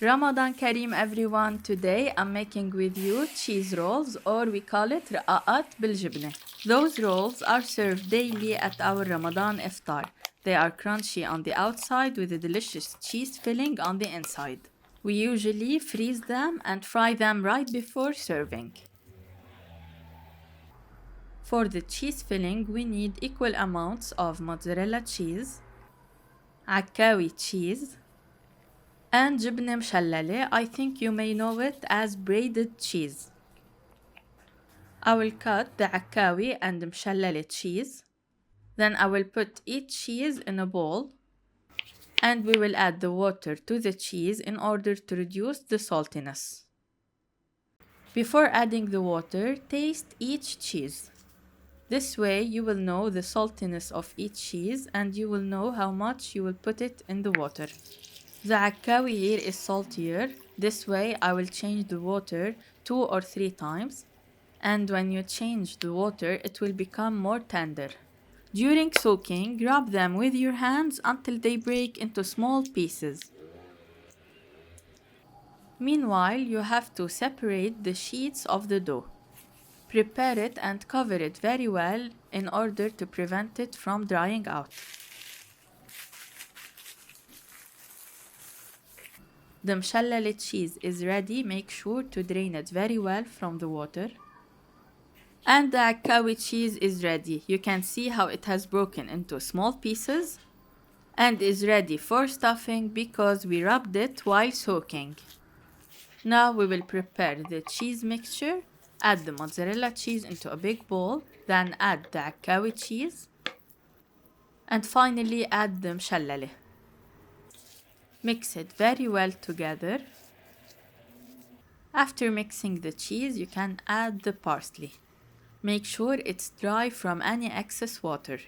Ramadan Kareem everyone. Today I'm making with you cheese rolls, or we call it رقاقات بالجبنة. Those rolls are served daily at our Ramadan iftar. They are crunchy on the outside with a delicious cheese filling on the inside. We usually freeze them and fry them right before serving. For the cheese filling, we need equal amounts of mozzarella cheese, Akkawi cheese, and جبنة مشللة. I think you may know it as braided cheese. I will cut the Akkawi and مشللة cheese. Then I will put each cheese in a bowl, and we will add the water to the cheese in order to reduce the saltiness. Before adding the water, taste each cheese. This way you will know the saltiness of each cheese and you will know how much you will put it in the water. The Akkawi here is saltier. This way I will change the water 2 or 3 times, and when you change the water it will become more tender. During soaking, rub them with your hands until they break into small pieces. Meanwhile, you have to separate the sheets of the dough. Prepare it and cover it very well in order to prevent it from drying out. The مشللة cheese is ready. Make sure to drain it very well from the water. And the Akkawi cheese is ready. You can see how it has broken into small pieces and is ready for stuffing because we rubbed it while soaking. Now we will prepare the cheese mixture. Add the mozzarella cheese into a big bowl, then add the Akkawi cheese, and finally add the مشللة. Mix it very well together. After mixing the cheese, you can add the parsley. Make sure it's dry from any excess water.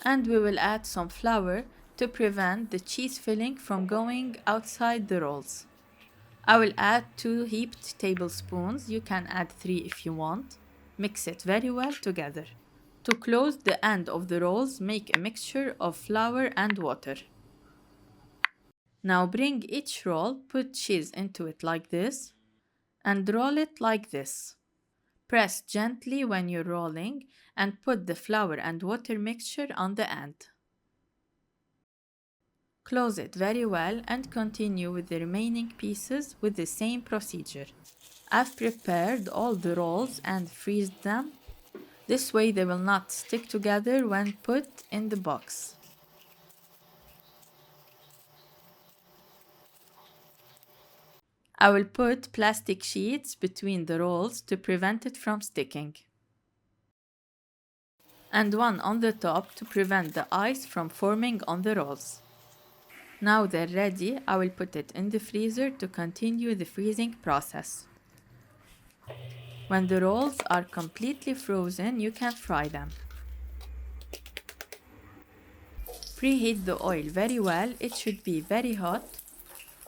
And we will add some flour to prevent the cheese filling from going outside the rolls. I will add 2 heaped tablespoons. You can add 3 if you want. Mix it very well together. To close the end of the rolls, make a mixture of flour and water. Now bring each roll, put cheese into it like this, and roll it like this. Press gently when you're rolling and put the flour and water mixture on the end. Close it very well and continue with the remaining pieces with the same procedure. I've prepared all the rolls and freezed them. This way they will not stick together when put in the box. I will put plastic sheets between the rolls to prevent it from sticking, and one on the top to prevent the ice from forming on the rolls. Now they're ready. I will put it in the freezer to continue the freezing process. When the rolls are completely frozen, you can fry them. Preheat the oil very well. It should be very hot.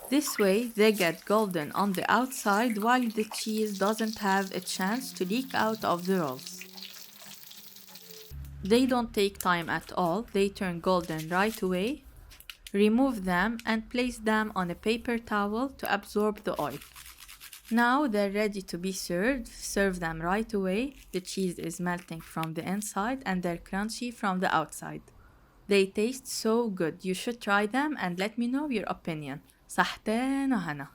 This way they get golden on the outside while the cheese doesn't have a chance to leak out of the rolls. They don't take time at all. They turn golden right away. Remove them and place them on a paper towel to absorb the oil. Now they're ready to be served. Serve them right away. The cheese is melting from the inside and they're crunchy from the outside. They taste so good. You should try them and let me know your opinion. صحتين وهنا.